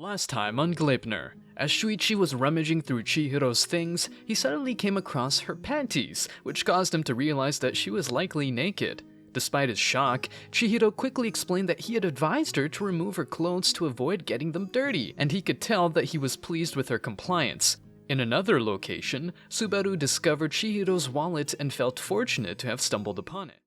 Last time on Gleipneir, as Shuichi was rummaging through Chihiro's things, he suddenly came across her panties, which caused him to realize that she was likely naked. Despite his shock, Chihiro quickly explained that he had advised her to remove her clothes to avoid getting them dirty, and he could tell that he was pleased with her compliance. In another location, Subaru discovered Chihiro's wallet and felt fortunate to have stumbled upon it.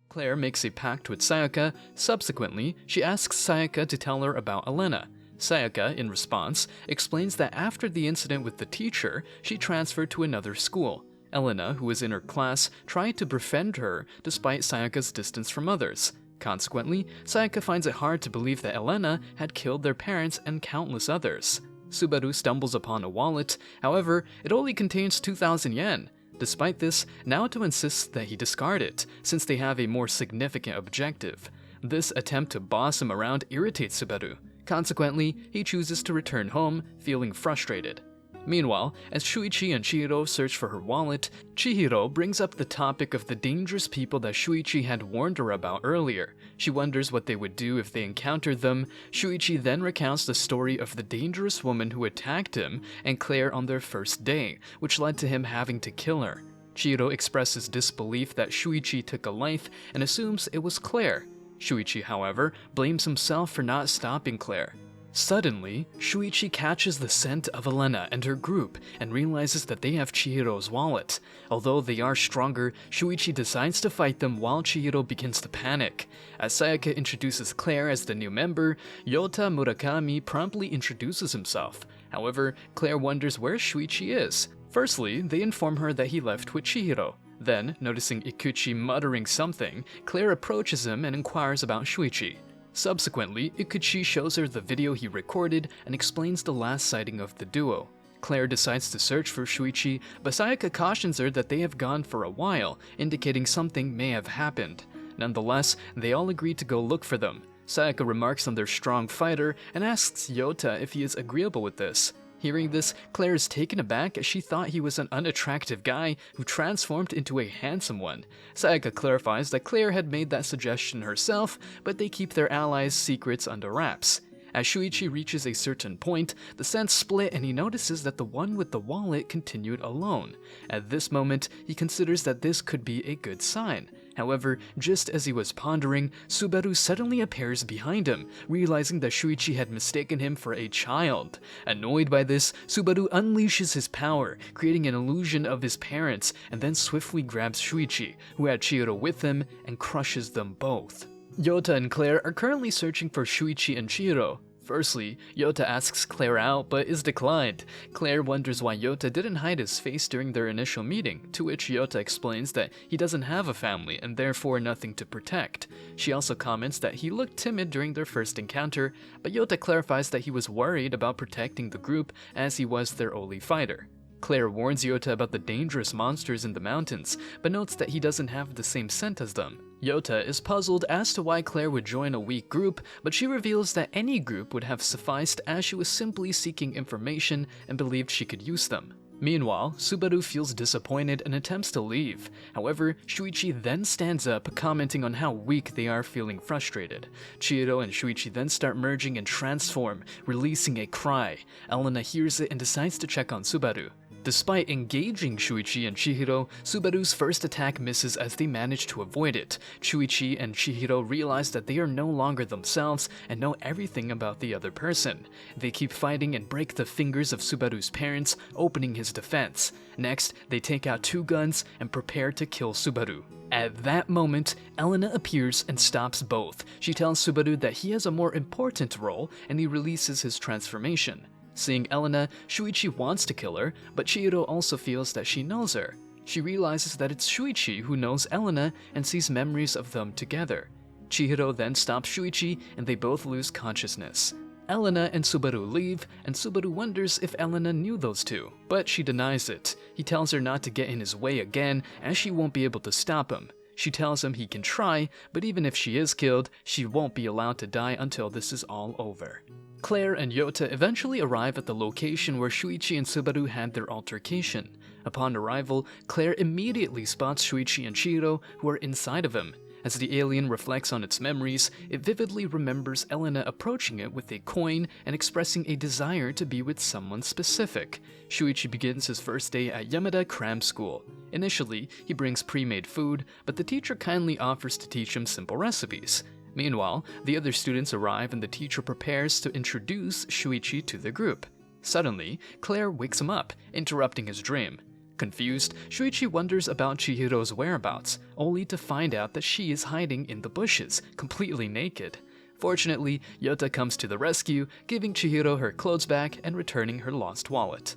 Claire makes a pact with Sayaka. Subsequently, she asks Sayaka to tell her about Elena. Sayaka, in response, explains that after the incident with the teacher, she transferred to another school. Elena, who was in her class, tried to befriend her despite Sayaka's distance from others. Consequently, Sayaka finds it hard to believe that Elena had killed their parents and countless others. Subaru stumbles upon a wallet, however, it only contains 2,000 yen. Despite this, Naoto insists that he discard it, since they have a more significant objective. This attempt to boss him around irritates Subaru. Consequently, he chooses to return home, feeling frustrated. Meanwhile, as Shuichi and Chihiro search for her wallet, Chihiro brings up the topic of the dangerous people that Shuichi had warned her about earlier. She wonders what they would do if they encountered them. Shuichi then recounts the story of the dangerous woman who attacked him and Claire on their first day, which led to him having to kill her. Chihiro expresses disbelief that Shuichi took a life and assumes it was Claire. Shuichi, however, blames himself for not stopping Claire. Suddenly, Shuichi catches the scent of Elena and her group and realizes that they have Chihiro's wallet. Although they are stronger, Shuichi decides to fight them while Chihiro begins to panic. As Sayaka introduces Claire as the new member, Yota Murakami promptly introduces himself. However, Claire wonders where Shuichi is. Firstly, they inform her that he left with Chihiro. Then, noticing Ikuchi muttering something, Claire approaches him and inquires about Shuichi. Subsequently, Ikuchi shows her the video he recorded and explains the last sighting of the duo. Claire decides to search for Shuichi, but Sayaka cautions her that they have gone for a while, indicating something may have happened. Nonetheless, they all agree to go look for them. Sayaka remarks on their strong fighter and asks Yota if he is agreeable with this. Hearing this, Claire is taken aback as she thought he was an unattractive guy who transformed into a handsome one. Sayaka clarifies that Claire had made that suggestion herself, but they keep their allies' secrets under wraps. As Shuichi reaches a certain point, the scents split and he notices that the one with the wallet continued alone. At this moment, he considers that this could be a good sign. However, just as he was pondering, Subaru suddenly appears behind him, realizing that Shuichi had mistaken him for a child. Annoyed by this, Subaru unleashes his power, creating an illusion of his parents, and then swiftly grabs Shuichi, who had Chihiro with him, and crushes them both. Yota and Claire are currently searching for Shuichi and Chihiro. Firstly, Yota asks Claire out, but is declined. Claire wonders why Yota didn't hide his face during their initial meeting, to which Yota explains that he doesn't have a family and therefore nothing to protect. She also comments that he looked timid during their first encounter, but Yota clarifies that he was worried about protecting the group as he was their only fighter. Claire warns Yota about the dangerous monsters in the mountains, but notes that he doesn't have the same scent as them. Yota is puzzled as to why Claire would join a weak group, but she reveals that any group would have sufficed as she was simply seeking information and believed she could use them. Meanwhile, Subaru feels disappointed and attempts to leave. However, Shuichi then stands up, commenting on how weak they are, feeling frustrated. Chihiro and Shuichi then start merging and transform, releasing a cry. Elena hears it and decides to check on Subaru. Despite engaging Shuichi and Chihiro, Subaru's first attack misses as they manage to avoid it. Shuichi and Chihiro realize that they are no longer themselves and know everything about the other person. They keep fighting and break the fingers of Subaru's parents, opening his defense. Next, they take out 2 guns and prepare to kill Subaru. At that moment, Elena appears and stops both. She tells Subaru that he has a more important role and he releases his transformation. Seeing Elena, Shuichi wants to kill her, but Chihiro also feels that she knows her. She realizes that it's Shuichi who knows Elena and sees memories of them together. Chihiro then stops Shuichi and they both lose consciousness. Elena and Subaru leave, and Subaru wonders if Elena knew those two, but she denies it. He tells her not to get in his way again, as she won't be able to stop him. She tells him he can try, but even if she is killed, she won't be allowed to die until this is all over. Claire and Yota eventually arrive at the location where Shuichi and Subaru had their altercation. Upon arrival, Claire immediately spots Shuichi and Chihiro, who are inside of him. As the alien reflects on its memories, it vividly remembers Elena approaching it with a coin and expressing a desire to be with someone specific. Shuichi begins his first day at Yamada Cram School. Initially, he brings pre-made food, but the teacher kindly offers to teach him simple recipes. Meanwhile, the other students arrive and the teacher prepares to introduce Shuichi to the group. Suddenly, Claire wakes him up, interrupting his dream. Confused, Shuichi wonders about Chihiro's whereabouts, only to find out that she is hiding in the bushes, completely naked. Fortunately, Yota comes to the rescue, giving Chihiro her clothes back and returning her lost wallet.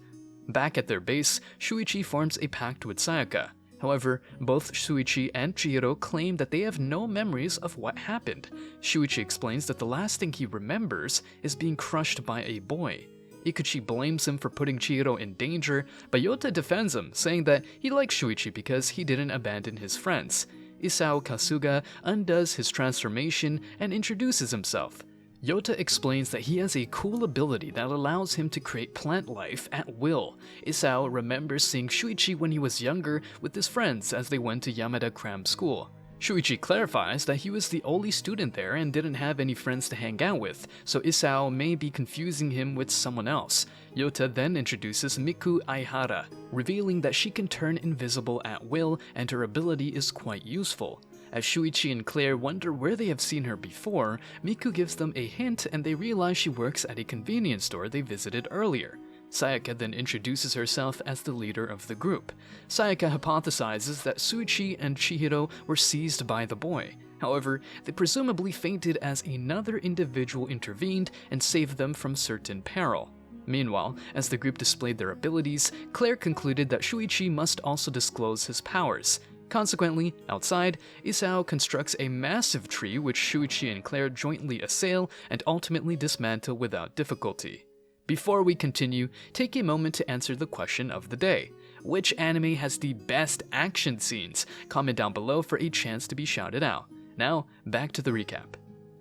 Back at their base, Shuichi forms a pact with Sayaka. However, both Shuichi and Chihiro claim that they have no memories of what happened. Shuichi explains that the last thing he remembers is being crushed by a boy. Ikuchi blames him for putting Chihiro in danger, but Yota defends him, saying that he likes Shuichi because he didn't abandon his friends. Isao Kasuga undoes his transformation and introduces himself. Yota explains that he has a cool ability that allows him to create plant life at will. Isao remembers seeing Shuichi when he was younger with his friends as they went to Yamada Cram School. Shuichi clarifies that he was the only student there and didn't have any friends to hang out with, so Isao may be confusing him with someone else. Yota then introduces Miku Aihara, revealing that she can turn invisible at will and her ability is quite useful. As Shuichi and Claire wonder where they have seen her before, Miku gives them a hint and they realize she works at a convenience store they visited earlier. Sayaka then introduces herself as the leader of the group. Sayaka hypothesizes that Shuichi and Chihiro were seized by the boy. However, they presumably fainted as another individual intervened and saved them from certain peril. Meanwhile, as the group displayed their abilities, Claire concluded that Shuichi must also disclose his powers. Consequently, outside, Isao constructs a massive tree which Shuichi and Claire jointly assail and ultimately dismantle without difficulty. Before we continue, take a moment to answer the question of the day. Which anime has the best action scenes? Comment down below for a chance to be shouted out. Now, back to the recap.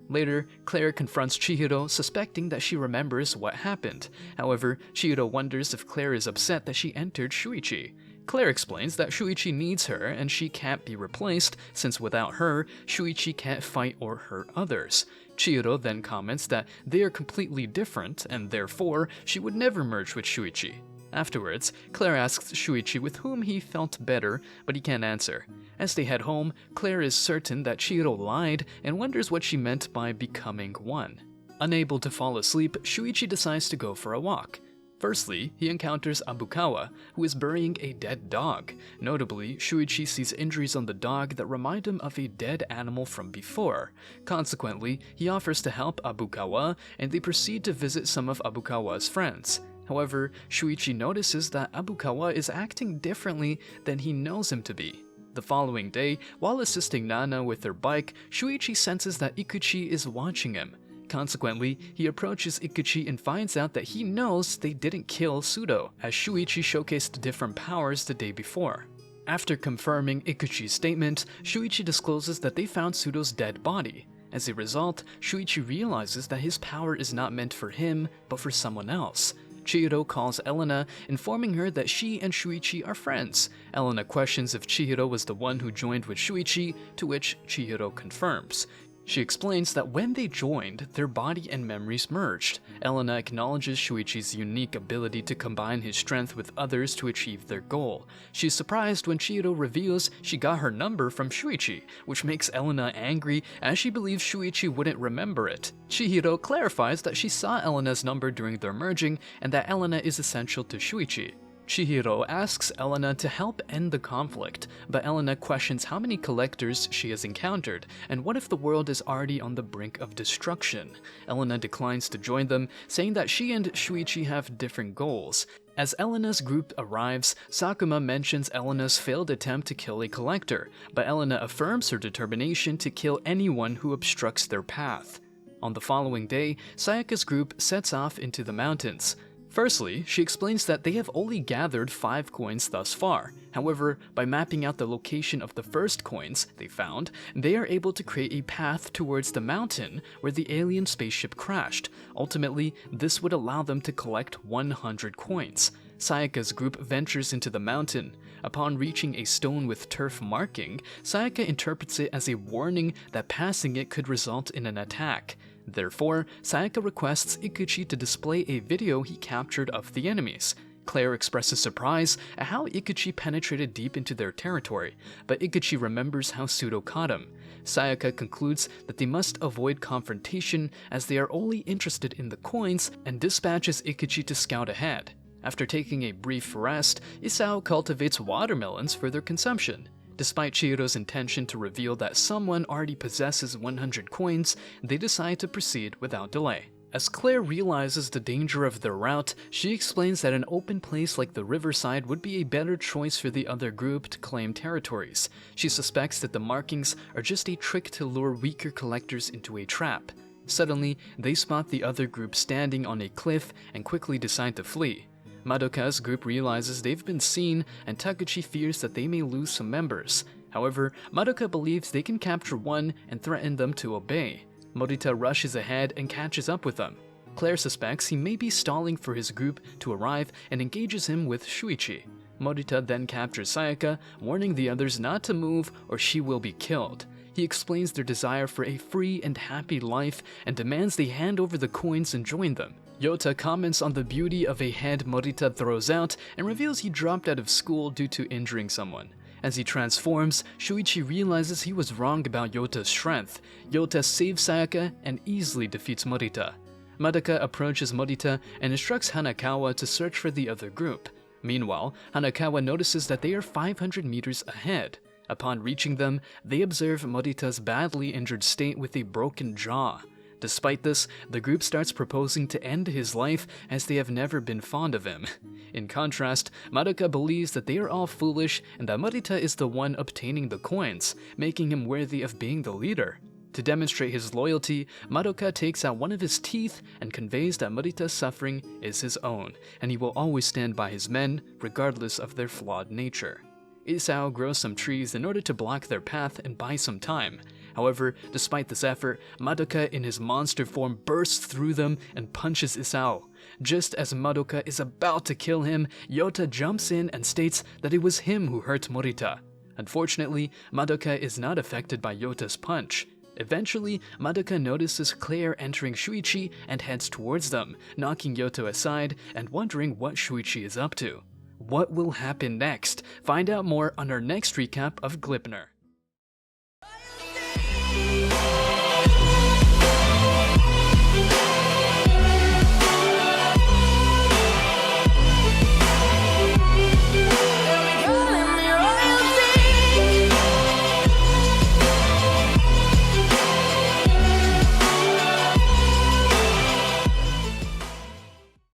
Later, Claire confronts Chihiro, suspecting that she remembers what happened. However, Chihiro wonders if Claire is upset that she entered Shuichi. Claire explains that Shuichi needs her and she can't be replaced, since without her, Shuichi can't fight or hurt others. Chihiro then comments that they are completely different, and therefore, she would never merge with Shuichi. Afterwards, Claire asks Shuichi with whom he felt better, but he can't answer. As they head home, Claire is certain that Chihiro lied and wonders what she meant by becoming one. Unable to fall asleep, Shuichi decides to go for a walk. Firstly, he encounters Abukawa, who is burying a dead dog. Notably, Shuichi sees injuries on the dog that remind him of a dead animal from before. Consequently, he offers to help Abukawa, and they proceed to visit some of Abukawa's friends. However, Shuichi notices that Abukawa is acting differently than he knows him to be. The following day, while assisting Nana with her bike, Shuichi senses that Ikuchi is watching him. Consequently, he approaches Ikuchi and finds out that he knows they didn't kill Sudo, as Shuichi showcased different powers the day before. After confirming Ikuchi's statement, Shuichi discloses that they found Sudo's dead body. As a result, Shuichi realizes that his power is not meant for him, but for someone else. Chihiro calls Elena, informing her that she and Shuichi are friends. Elena questions if Chihiro was the one who joined with Shuichi, to which Chihiro confirms. She explains that when they joined, their body and memories merged. Elena acknowledges Shuichi's unique ability to combine his strength with others to achieve their goal. She's surprised when Chihiro reveals she got her number from Shuichi, which makes Elena angry as she believes Shuichi wouldn't remember it. Chihiro clarifies that she saw Elena's number during their merging and that Elena is essential to Shuichi. Chihiro asks Elena to help end the conflict, but Elena questions how many collectors she has encountered, and what if the world is already on the brink of destruction. Elena declines to join them, saying that she and Shuichi have different goals. As Elena's group arrives, Sakuma mentions Elena's failed attempt to kill a collector, but Elena affirms her determination to kill anyone who obstructs their path. On the following day, Sayaka's group sets off into the mountains. Firstly, she explains that they have only gathered 5 coins thus far. However, by mapping out the location of the first coins they found, they are able to create a path towards the mountain where the alien spaceship crashed. Ultimately, this would allow them to collect 100 coins. Sayaka's group ventures into the mountain. Upon reaching a stone with turf marking, Sayaka interprets it as a warning that passing it could result in an attack. Therefore, Sayaka requests Ikuchi to display a video he captured of the enemies. Claire expresses surprise at how Ikuchi penetrated deep into their territory, but Ikuchi remembers how Pseudo caught him. Sayaka concludes that they must avoid confrontation as they are only interested in the coins and dispatches Ikuchi to scout ahead. After taking a brief rest, Isao cultivates watermelons for their consumption. Despite Chihiro's intention to reveal that someone already possesses 100 coins, they decide to proceed without delay. As Claire realizes the danger of their route, she explains that an open place like the riverside would be a better choice for the other group to claim territories. She suspects that the markings are just a trick to lure weaker collectors into a trap. Suddenly, they spot the other group standing on a cliff and quickly decide to flee. Madoka's group realizes they've been seen, and Takuchi fears that they may lose some members. However, Madoka believes they can capture one and threaten them to obey. Morita rushes ahead and catches up with them. Claire suspects he may be stalling for his group to arrive and engages him with Shuichi. Morita then captures Sayaka, warning the others not to move or she will be killed. He explains their desire for a free and happy life and demands they hand over the coins and join them. Yota comments on the beauty of a head Morita throws out and reveals he dropped out of school due to injuring someone. As he transforms, Shuichi realizes he was wrong about Yota's strength. Yota saves Sayaka and easily defeats Morita. Madoka approaches Morita and instructs Hanakawa to search for the other group. Meanwhile, Hanakawa notices that they are 500 meters ahead. Upon reaching them, they observe Morita's badly injured state with a broken jaw. Despite this, the group starts proposing to end his life as they have never been fond of him. In contrast, Madoka believes that they are all foolish and that Morita is the one obtaining the coins, making him worthy of being the leader. To demonstrate his loyalty, Madoka takes out one of his teeth and conveys that Morita's suffering is his own, and he will always stand by his men, regardless of their flawed nature. Isao grows some trees in order to block their path and buy some time. However, despite this effort, Madoka in his monster form bursts through them and punches Isao. Just as Madoka is about to kill him, Yota jumps in and states that it was him who hurt Morita. Unfortunately, Madoka is not affected by Yota's punch. Eventually, Madoka notices Claire entering Shuichi and heads towards them, knocking Yota aside and wondering what Shuichi is up to. What will happen next? Find out more on our next recap of Gleipneir.